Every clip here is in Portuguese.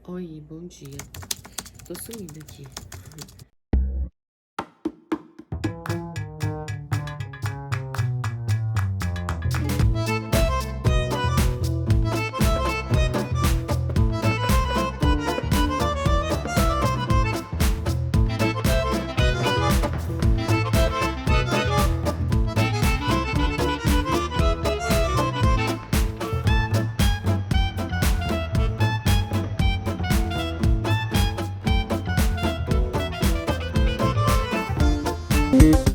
Oi, bom dia. Tô sumida aqui.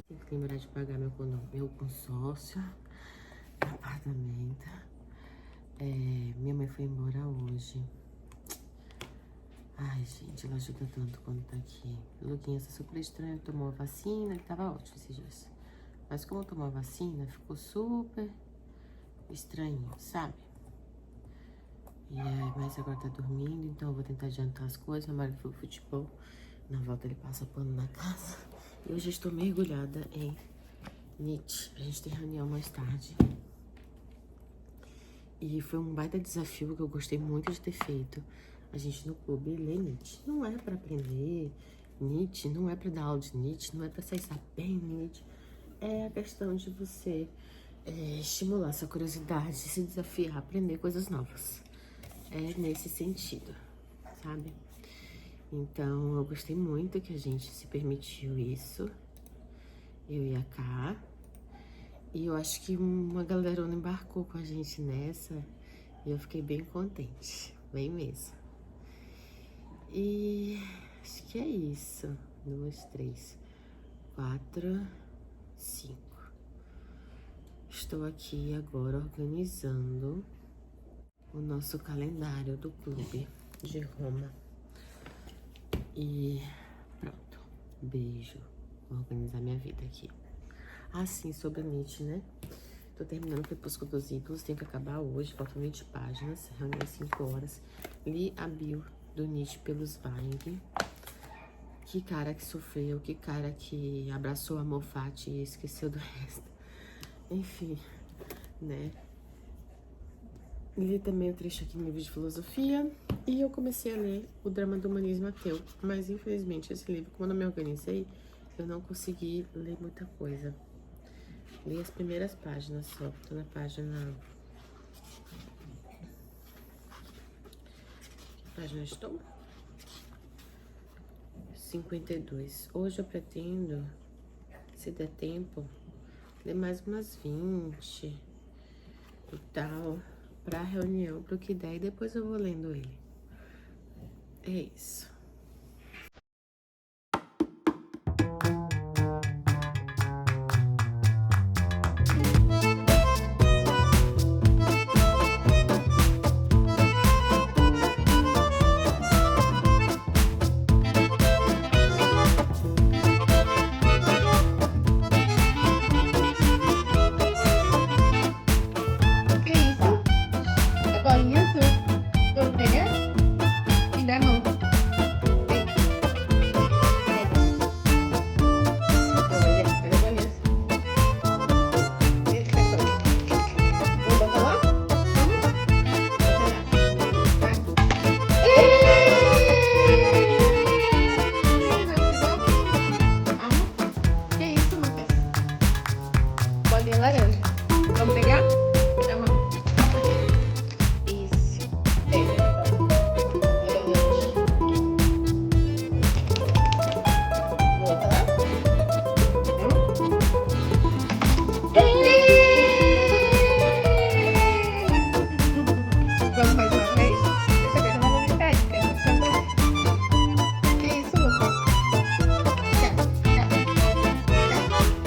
Tenho que lembrar de pagar meu consórcio, apartamento. Minha mãe foi embora hoje. Ai, gente, ela ajuda tanto quando tá aqui. O Luquinhas tá super estranho, tomou a vacina, ele tava ótimo esses dias. Mas como tomou a vacina, ficou super estranho, sabe? Mas agora tá dormindo, então eu vou tentar adiantar as coisas. Meu marido foi pro futebol. Na volta ele passa pano na casa. E hoje eu estou mergulhada em Nietzsche. A gente tem reunião mais tarde. E foi um baita desafio que eu gostei muito de ter feito. A gente no clube lê Nietzsche. Não é pra aprender Nietzsche, não é pra dar aula de Nietzsche, não é pra sair sabendo Nietzsche. É a questão de você estimular sua curiosidade, se desafiar, aprender coisas novas. É nesse sentido, sabe? Então, eu gostei muito que a gente se permitiu isso. Eu e a Ká. E eu acho que uma galerona embarcou com a gente nessa. E eu fiquei bem contente. Bem mesmo. E acho que é isso. 2, 3, 4, 5. Estou aqui agora organizando o nosso calendário do clube de Roma. E pronto. Beijo. Vou organizar minha vida aqui. Ah, sim, sobre Nietzsche, né? Tô terminando o Crepúsculo dos Ídolos, tenho que acabar hoje, faltam 20 páginas, reunião 5 horas. Li a bio do Nietzsche pelo Zweig. Que cara que sofreu, que cara que abraçou a Moffat e esqueceu do resto. Enfim, né? Li também o trecho aqui no livro de filosofia. E eu comecei a ler o Drama do Humanismo Ateu. Mas, infelizmente, esse livro, como eu não me organizei, eu não consegui ler muita coisa. Li as primeiras páginas só. Tô na página... Que página estou? 52. Hoje eu pretendo, se der tempo, ler mais umas 20 e tal, pra reunião, pro que der, e depois eu vou lendo ele. É isso. Que isso? É bolinha azul. Vamos pegar? Me dá a mão. Vem. Olha, pega a bolinha azul. Vem, sacode. Vamos botar lá? Vamos? Vai. Que isso, Lucas? Bolinha laranja. Vamos pegar? Dá a mão. Isso. Pega. Volta lá. Vamos mais uma vez? Essa vez eu não vou me pedir, porque eu só vou. Que isso, Lucas?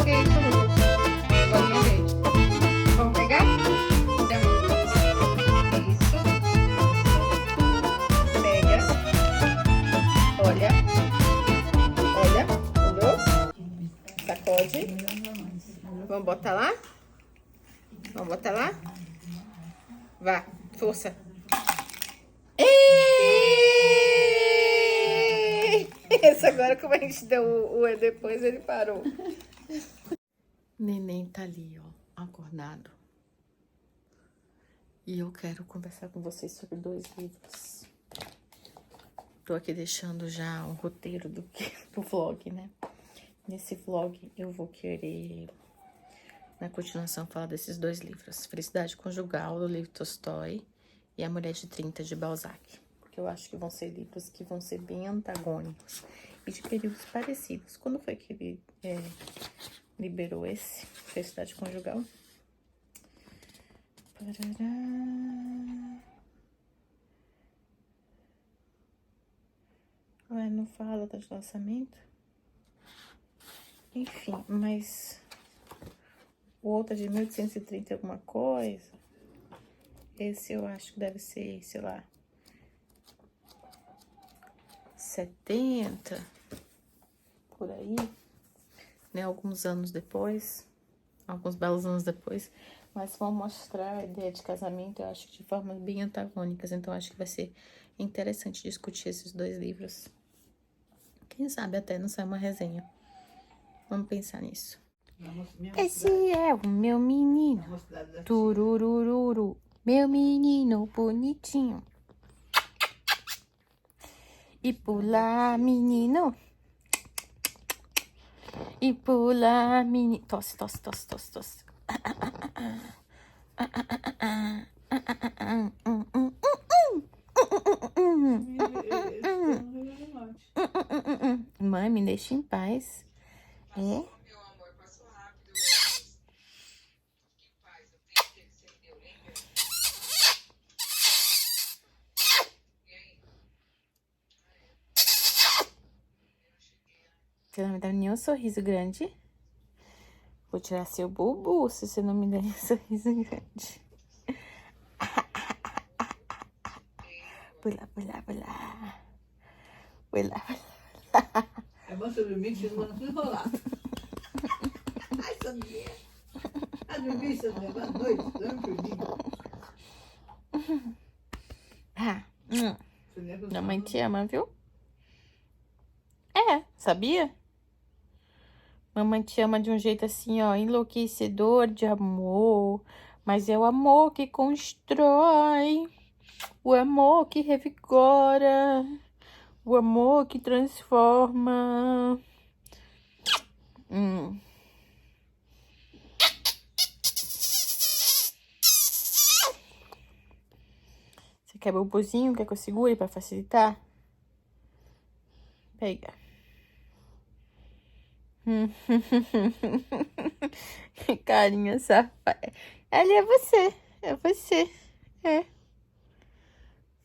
Que isso, Lucas? Bolinha verde. Vamos pegar? Dá a mão. Isso. Pega. Olha. Olha. Olhou? Sacode. Vamos botar lá? Vamos botar lá? Vá. Força. Esse agora, como a gente deu o E depois, ele parou. Neném tá ali, ó, acordado. E eu quero conversar com vocês sobre 2 livros. Tô aqui deixando já o roteiro do vlog, né? Nesse vlog eu vou querer, na continuação, falar desses dois livros. Felicidade Conjugal, do Lev Tolstói, e A Mulher de 30, de Balzac. Porque eu acho que vão ser livros que vão ser bem antagônicos e de períodos parecidos. Quando foi que ele liberou esse? Felicidade Conjugal? Parará. Ué, não fala de lançamento? Enfim, mas o outro é de 1830 alguma coisa. Esse eu acho que deve ser, sei lá, 70, por aí, né? Alguns anos depois, alguns belos anos depois. Mas vão mostrar a ideia de casamento, eu acho que de formas bem antagônicas. Então, acho que vai ser interessante discutir esses dois livros. Quem sabe até não sai uma resenha. Vamos pensar nisso. Esse é o meu menino, tururururu, meu menino bonitinho. E pula, menino. E pula, menino. Tosse, tosse, tosse, tosse, tosse. Mãe, me deixa em paz. É? Você não me dá nenhum sorriso grande? Vou tirar seu bubu se você não me der nenhum sorriso grande. Pula, pula, pula. Pula, pula. É bom você dormir, que vocês vão enrolar. Ai, Sandrinha. Vai dormir, Sandrinha, boa noite. Dorme por mim. Mamãe te ama, viu? É, sabia? Mamãe te ama de um jeito assim, ó, enlouquecedor de amor. Mas é o amor que constrói. O amor que revigora. O amor que transforma. Você quer bubuzinho? Quer que eu segure pra facilitar? Pega. Que carinha safada. Ali é você. É você. É.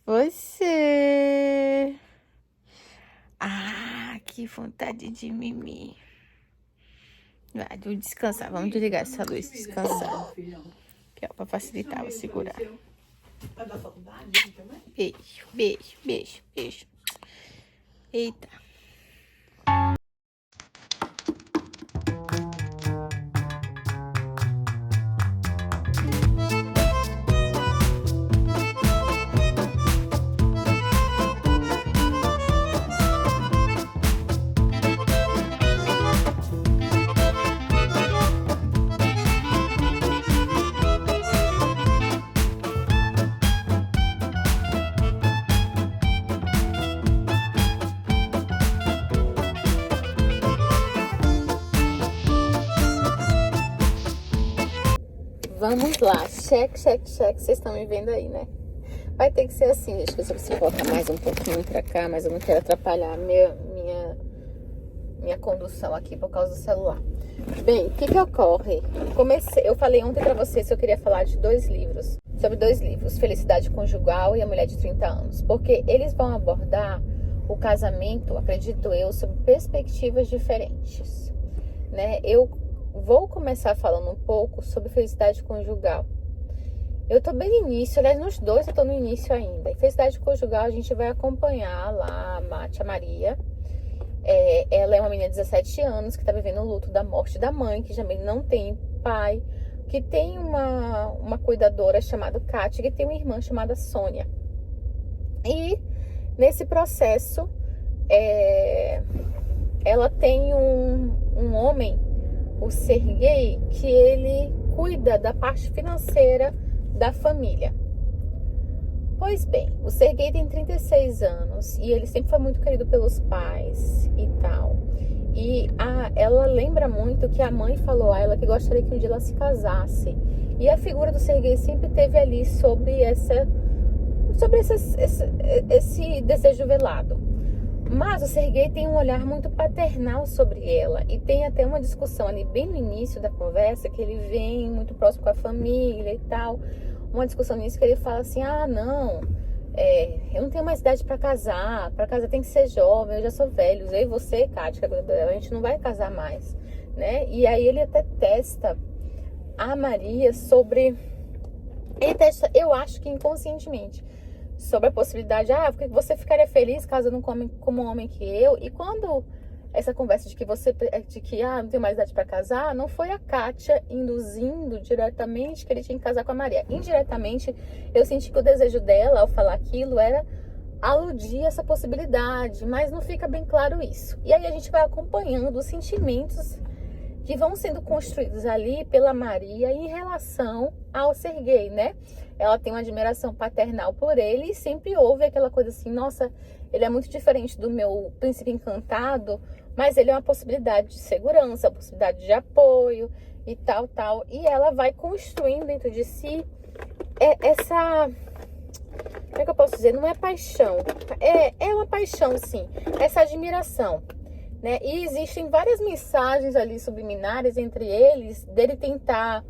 Você. Ah, que vontade de mimir. Vai, vou descansar. Vamos desligar essa luz. Descansar. Aqui, ó, pra facilitar, vou segurar. Beijo, beijo, beijo, beijo. Eita. Vamos lá, cheque, cheque, cheque. Vocês estão me vendo aí, né? Vai ter que ser assim, gente. Deixa eu ver se eu colocar mais um pouquinho pra cá, mas eu não quero atrapalhar a minha condução aqui por causa do celular. Bem, o que ocorre? Eu falei ontem pra vocês que eu queria falar de sobre dois livros, Felicidade Conjugal e A Mulher de 30 Anos. Porque eles vão abordar o casamento, acredito eu, sob perspectivas diferentes, né? Eu vou começar falando um pouco sobre Felicidade Conjugal. Eu tô bem no início, aliás, nos dois eu tô no início ainda. Em Felicidade Conjugal a gente vai acompanhar lá a tia Maria. Ela é uma menina de 17 anos que tá vivendo o luto da morte da mãe, que também não tem pai, que tem uma cuidadora chamada Kátia, que tem uma irmã chamada Sônia. E nesse processo, ela tem um homem, o Serguei, que ele cuida da parte financeira da família. Pois bem, o Serguei tem 36 anos e ele sempre foi muito querido pelos pais e tal. E ela lembra muito que a mãe falou a ela que gostaria que um dia ela se casasse. E a figura do Serguei sempre teve ali sobre esse desejo velado. Mas o Serguei tem um olhar muito paternal sobre ela. E tem até uma discussão ali bem no início da conversa, que ele vem muito próximo com a família e tal. Uma discussão nisso que ele fala assim, não, eu não tenho mais idade para casar tem que ser jovem, eu já sou velho, eu e você, Kátia, a gente não vai casar mais, né? E aí ele até testa a Maria eu acho que inconscientemente, sobre a possibilidade, porque você ficaria feliz casando como um homem que eu, e quando essa conversa de que não tem mais idade para casar, não foi a Kátia induzindo diretamente que ele tinha que casar com a Maria. Indiretamente, eu senti que o desejo dela, ao falar aquilo, era aludir essa possibilidade, mas não fica bem claro isso. E aí a gente vai acompanhando os sentimentos que vão sendo construídos ali pela Maria em relação ao Serguei, né? Ela tem uma admiração paternal por ele e sempre houve aquela coisa assim, nossa, ele é muito diferente do meu príncipe encantado, mas ele é uma possibilidade de segurança, uma possibilidade de apoio e tal. E ela vai construindo dentro de si essa... Como é que eu posso dizer? Não é paixão. É uma paixão, sim. Essa admiração, né? E existem várias mensagens ali subliminares entre eles, dele tentar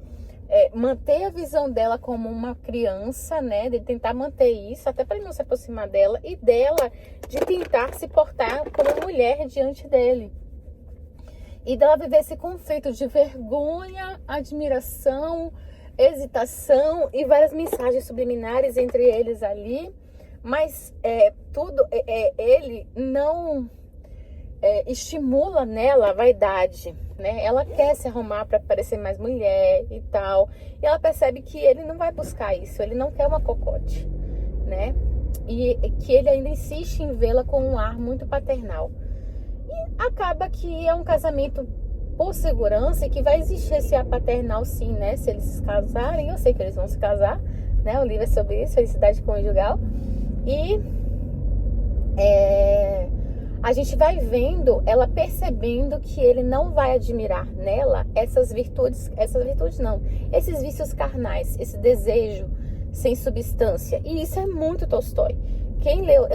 manter a visão dela como uma criança, né? De tentar manter isso, até para ele não se aproximar dela, e dela de tentar se portar como mulher diante dele. E dela viver esse conflito de vergonha, admiração, hesitação e várias mensagens subliminares entre eles ali. Mas ele não estimula nela a vaidade, né? Ela quer se arrumar para parecer mais mulher e tal. E ela percebe que ele não vai buscar isso, ele não quer uma cocote, né? E que ele ainda insiste em vê-la com um ar muito paternal. E acaba que é um casamento por segurança e que vai existir esse ar paternal sim, né? Se eles se casarem, eu sei que eles vão se casar, né? O livro é sobre isso, felicidade conjugal. E a gente vai vendo, ela percebendo que ele não vai admirar nela esses vícios carnais, esse desejo sem substância. E isso é muito Tolstói. Quem leu,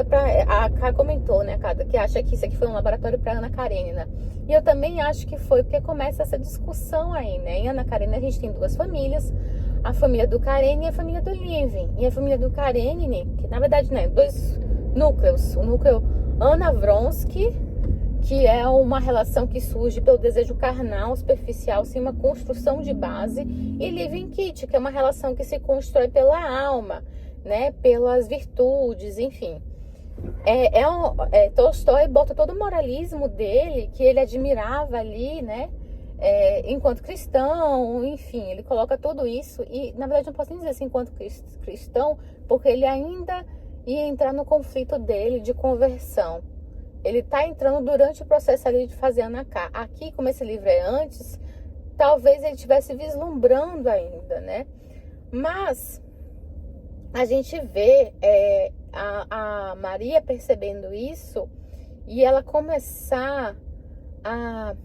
a Ká comentou, né, Ká, que acha que isso aqui foi um laboratório para Ana Karenina. E eu também acho que foi, porque começa essa discussão aí, né? Em Ana Karenina a gente tem duas famílias, a família do Karenin e a família do Levin. E a família do Karenin, que na verdade, né, dois núcleos. O núcleo Anna Vronsky, que é uma relação que surge pelo desejo carnal, superficial, sem uma construção de base, e Levin Kitty, que é uma relação que se constrói pela alma, né, pelas virtudes, enfim. Tolstói bota todo o moralismo dele, que ele admirava ali, né, enquanto cristão, enfim, ele coloca tudo isso, e na verdade não posso nem dizer assim enquanto cristão, porque ele ainda ia entrar no conflito dele de conversão. Ele está entrando durante o processo ali de fazer Anaká. Aqui, como esse livro é antes, talvez ele estivesse vislumbrando ainda, né? Mas a gente vê a Maria percebendo isso e ela começar a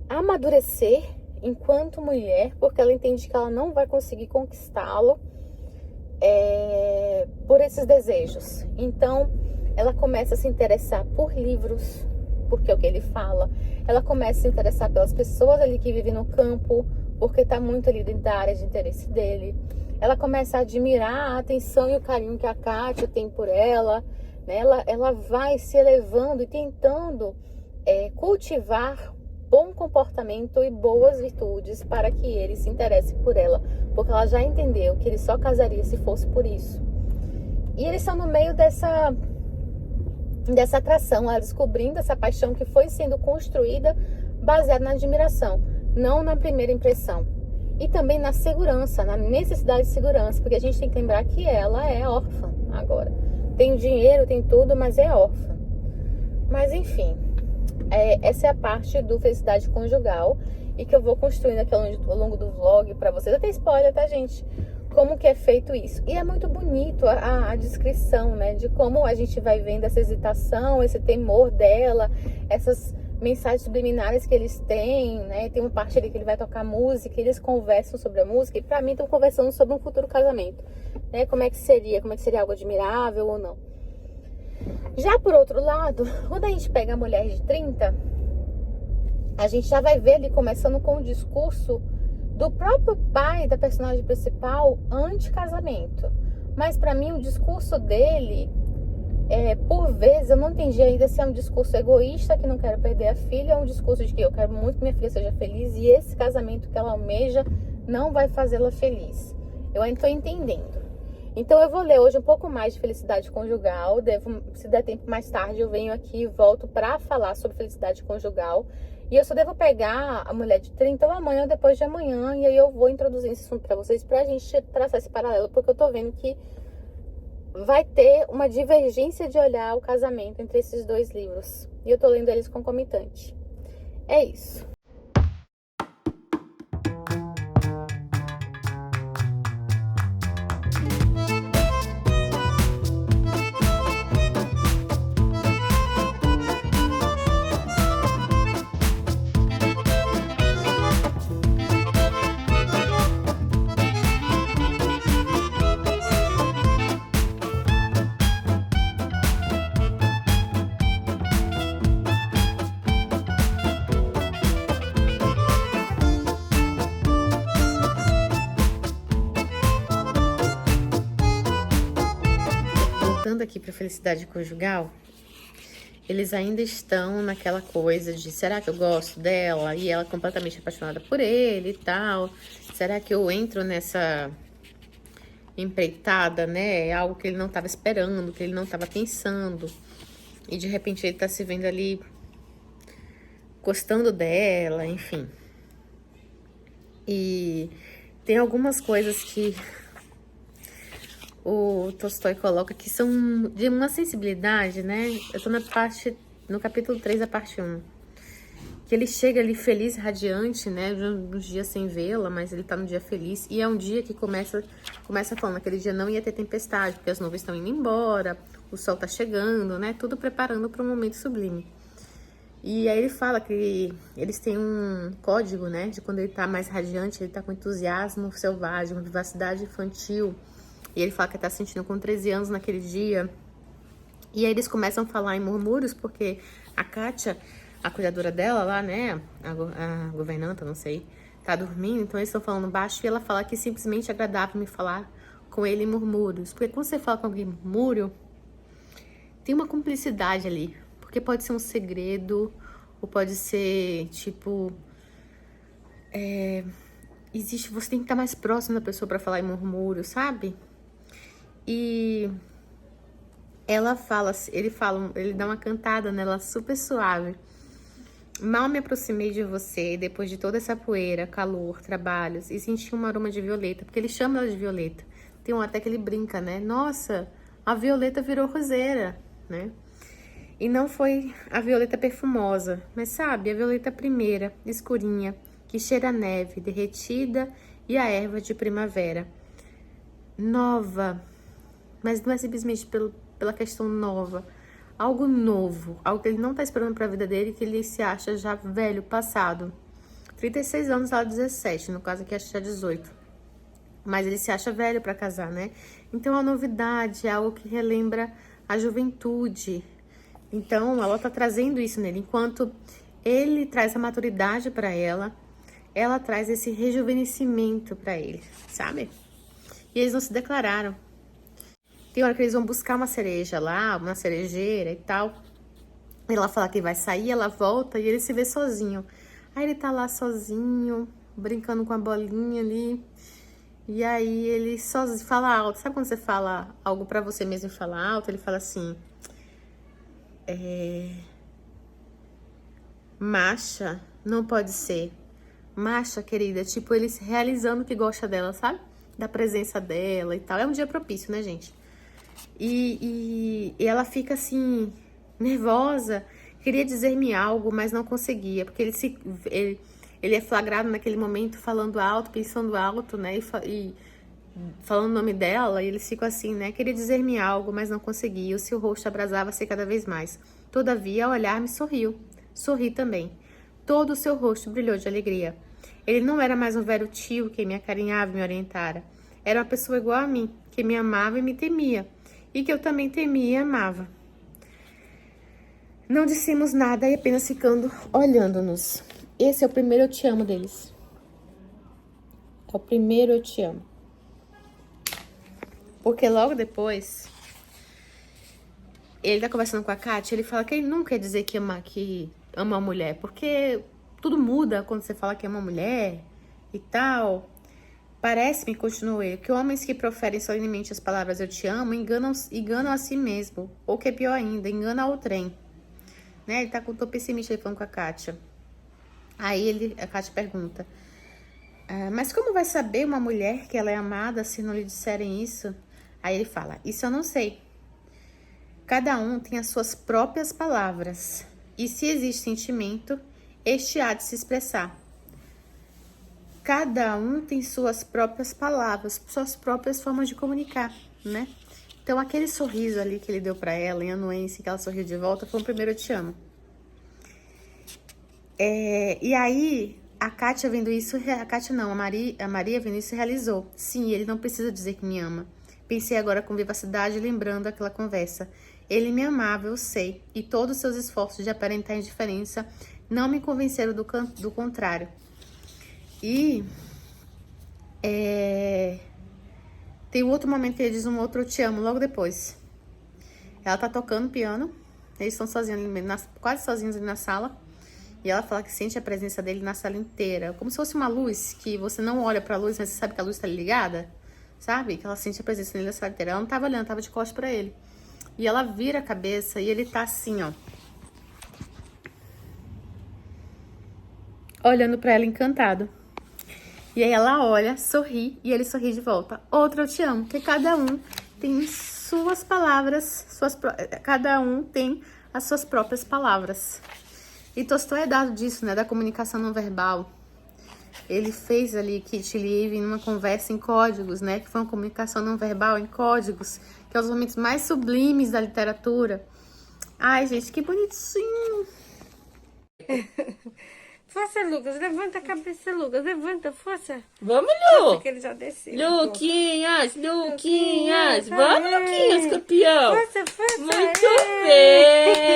amadurecer enquanto mulher, porque ela entende que ela não vai conseguir conquistá-lo por esses desejos. Então ela começa a se interessar por livros, porque é o que ele fala. Ela começa a se interessar pelas pessoas ali que vivem no campo, porque está muito ali dentro da área de interesse dele. Ela começa a admirar a atenção e o carinho que a Kátia tem por ela, né? Ela vai se elevando e tentando cultivar bom comportamento e boas virtudes para que ele se interesse por ela, porque ela já entendeu que ele só casaria se fosse por isso. E eles estão no meio dessa atração, ela descobrindo essa paixão que foi sendo construída baseada na admiração, não na primeira impressão. E também na segurança, na necessidade de segurança, porque a gente tem que lembrar que ela é órfã agora. Tem dinheiro, tem tudo, mas é órfã. Mas enfim, essa é a parte do felicidade conjugal e que eu vou construindo aqui ao longo do vlog pra vocês. Até spoiler, tá, gente? como que é feito isso. E é muito bonito a descrição, né, de como a gente vai vendo essa hesitação, esse temor dela, essas mensagens subliminares que eles têm, né? Tem uma parte ali que ele vai tocar música, eles conversam sobre a música, e pra mim estão conversando sobre um futuro casamento, né? Como é que seria algo admirável ou não. Já por outro lado, quando a gente pega a mulher de 30, a gente já vai ver ali começando com o discurso do próprio pai da personagem principal anti-casamento. Mas pra mim o discurso dele, por vezes, eu não entendi ainda se é um discurso egoísta, que não quero perder a filha, ou um discurso de que eu quero muito que minha filha seja feliz e esse casamento que ela almeja não vai fazê-la feliz. Eu ainda estou entendendo. Então eu vou ler hoje um pouco mais de felicidade conjugal. Se der tempo mais tarde, eu venho aqui e volto para falar sobre felicidade conjugal. E eu só devo pegar a mulher de 30 ou amanhã ou depois de amanhã, e aí eu vou introduzir esse assunto para vocês, pra gente traçar esse paralelo, porque eu tô vendo que vai ter uma divergência de olhar o casamento entre esses dois livros. E eu tô lendo eles concomitante. É isso. Voltando aqui para felicidade conjugal, eles ainda estão naquela coisa de, será que eu gosto dela? E ela completamente apaixonada por ele e tal. Será que eu entro nessa empreitada, né? É algo que ele não estava esperando, que ele não estava pensando. E de repente ele tá se vendo ali gostando dela, enfim. E tem algumas coisas que o Tolstói coloca que são de uma sensibilidade, né? Eu tô no capítulo 3, a parte 1. Que ele chega ali feliz, radiante, né? Uns dias sem vê-la, mas ele tá num dia feliz. E é um dia que começa falando, aquele dia não ia ter tempestade, porque as nuvens estão indo embora, o sol tá chegando, né? Tudo preparando para um momento sublime. E aí ele fala que eles têm um código, né? De quando ele tá mais radiante, ele tá com entusiasmo selvagem, uma vivacidade infantil. E ele fala que tá sentindo com 13 anos naquele dia. E aí eles começam a falar em murmúrios, porque a Kátia, a cuidadora dela lá, né, a governanta, não sei, tá dormindo. Então eles estão falando baixo e ela fala que simplesmente é agradável me falar com ele em murmúrios. Porque quando você fala com alguém em murmúrio, tem uma cumplicidade ali. Porque pode ser um segredo, ou pode ser, tipo... você tem que estar mais próximo da pessoa pra falar em murmúrio, sabe? E ele dá uma cantada nela super suave. Mal me aproximei de você, depois de toda essa poeira, calor, trabalhos, e senti um aroma de violeta, porque ele chama ela de Violeta. Tem um até que ele brinca, né? Nossa, a Violeta virou roseira, né? E não foi a Violeta perfumosa, mas sabe, a Violeta primeira, escurinha, que cheira a neve derretida e a erva de primavera. Nova, mas não é simplesmente pela questão nova. Algo novo, algo que ele não tá esperando pra vida dele, que ele se acha já velho, passado. 36 anos, ela 17, no caso aqui acho que é 18. Mas ele se acha velho pra casar, né? Então a novidade é algo que relembra a juventude. Então ela tá trazendo isso nele, enquanto ele traz a maturidade pra ela traz esse rejuvenescimento pra ele, sabe? E eles não se declararam. Tem hora que eles vão buscar uma cereja lá, uma cerejeira e tal. Ela fala que vai sair, ela volta e ele se vê sozinho. Aí ele tá lá sozinho, brincando com a bolinha ali. E aí ele sozinho, fala alto. Sabe quando você fala algo pra você mesmo e fala alto? Ele fala assim... Macha, não pode ser. Macha, querida, tipo, ele se realizando que gosta dela, sabe? Da presença dela e tal. É um dia propício, né, gente? E ela fica assim, nervosa, queria dizer-me algo, mas não conseguia, porque ele é flagrado naquele momento falando alto, pensando alto, né? falando o nome dela, e eles ficam assim, né? Queria dizer-me algo, mas não conseguia. O seu rosto abrasava-se cada vez mais. Todavia, ao olhar-me, sorriu. Sorri também. Todo o seu rosto brilhou de alegria. Ele não era mais um velho tio que me acarinhava e me orientara. Era uma pessoa igual a mim, que me amava e me temia, e que eu também temia e amava. Não dissemos nada e apenas ficando olhando-nos. Esse é o primeiro eu te amo deles. É o primeiro eu te amo. Porque logo depois, ele tá conversando com a Kátia, ele fala que ele não quer dizer que ama a mulher, porque tudo muda quando você fala que ama a mulher e tal. Parece-me, continuou ele, que homens que proferem solenemente as palavras eu te amo enganam a si mesmo, ou que é pior ainda, enganam ao trem. Né? Ele tá com o tom pessimista, ele falando com a Kátia. Aí a Kátia pergunta, mas como vai saber uma mulher que ela é amada se não lhe disserem isso? Aí ele fala, isso eu não sei. Cada um tem as suas próprias palavras. E se existe sentimento, este há de se expressar. Cada um tem suas próprias palavras, suas próprias formas de comunicar, né? Então, aquele sorriso ali que ele deu pra ela, em anuência, que ela sorriu de volta, foi o primeiro eu te amo. E aí, a Kátia vendo isso, a Maria vendo isso realizou. Sim, ele não precisa dizer que me ama. Pensei agora com vivacidade, lembrando aquela conversa. Ele me amava, eu sei, e todos os seus esforços de aparentar indiferença não me convenceram do contrário. E tem outro momento que ele diz um outro eu te amo, logo depois. Ela tá tocando piano, eles estão sozinhos, quase sozinhos ali na sala, e ela fala que sente a presença dele na sala inteira, como se fosse uma luz, que você não olha pra luz, mas você sabe que a luz tá ligada, sabe? Que ela sente a presença dele na sala inteira. Ela não tava olhando, tava de costas pra ele. E ela vira a cabeça e ele tá assim, ó, olhando pra ela encantado. E aí ela olha, sorri, e ele sorri de volta. Outro eu te amo, porque cada um tem suas palavras, cada um tem as suas próprias palavras. E Tolstói é dado disso, né, da comunicação não verbal. Ele fez ali Kit Leave numa conversa em códigos, né, que foi uma comunicação não verbal em códigos, que é um dos momentos mais sublimes da literatura. Ai, gente, que bonitinho. Força, Lucas. Levanta a cabeça, Lucas. Levanta, força. Vamos, Lu! Que ele já desceu. Luquinhas! Vamos, Luquinhas, campeão! Força, força. Muito bem!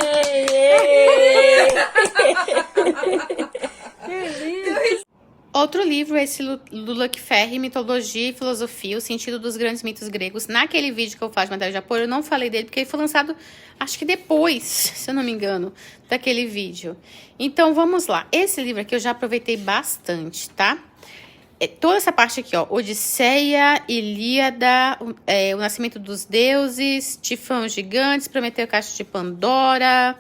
Que lindo. Outro livro é esse do Luc Ferry, Mitologia e Filosofia, o sentido dos grandes mitos gregos. Naquele vídeo que eu faço de matéria de apoio, eu não falei dele, porque ele foi lançado, acho que depois, se eu não me engano, daquele vídeo. Então, vamos lá. Esse livro aqui eu já aproveitei bastante, tá? Toda essa parte aqui, ó, Odisseia, Ilíada, o Nascimento dos Deuses, Tifão Gigantes, Prometeu, Caixa de Pandora...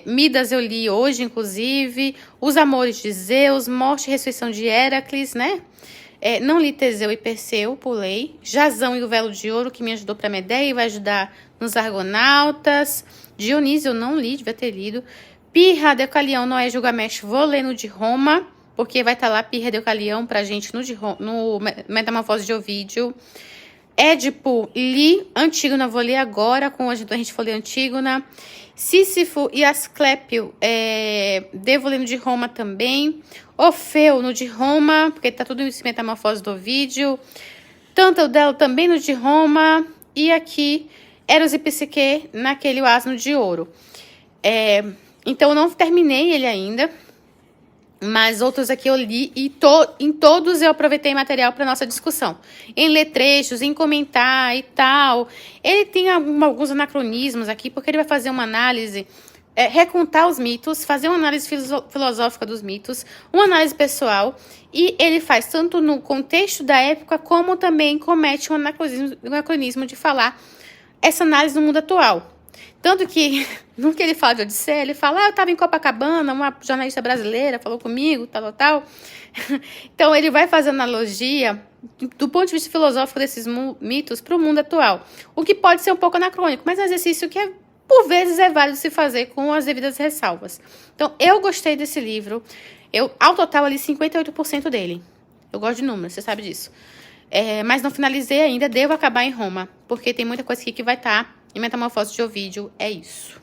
Midas eu li hoje, inclusive, Os Amores de Zeus, Morte e Ressurreição de Héracles, né? Não li Teseu e Perseu, pulei. Jasão e o Velo de Ouro, que me ajudou para Medeia e vai ajudar nos Argonautas. Dionísio eu não li, devia ter lido. Pirra, Deucalião, Noé, Gilgamesh, vou ler no de Roma, porque vai estar lá Pirra, Deucalião pra gente no Metamorfose de Ovídio. Édipo, li. Antígona, vou ler agora, com a gente for ler Antígona. Sísifo e Asclépio, devo ler no de Roma também. Orfeu no de Roma, porque tá tudo em Metamorfose do Ovídio. Tântalo também no de Roma. E aqui, Eros e Psique, naquele O Asno de Ouro. Então, eu não terminei ele ainda. Mas outros aqui eu li e em todos eu aproveitei material para nossa discussão. Em ler trechos, em comentar e tal. Ele tem alguns anacronismos aqui, porque ele vai fazer uma análise, recontar os mitos, fazer uma análise filosófica dos mitos, uma análise pessoal. E ele faz tanto no contexto da época, como também comete um anacronismo de falar essa análise no mundo atual. Tanto que, no que ele fala de Odisseia, ele fala, eu estava em Copacabana, uma jornalista brasileira falou comigo, tal. Então, ele vai fazer analogia do ponto de vista filosófico desses mitos para o mundo atual. O que pode ser um pouco anacrônico, mas é um exercício que, por vezes, é válido se fazer com as devidas ressalvas. Então, eu gostei desse livro. Ao total, ali, 58% dele. Eu gosto de números, você sabe disso. Mas não finalizei ainda, devo acabar em Roma, porque tem muita coisa aqui que vai estar em Metamorfose de Ovídio, é isso.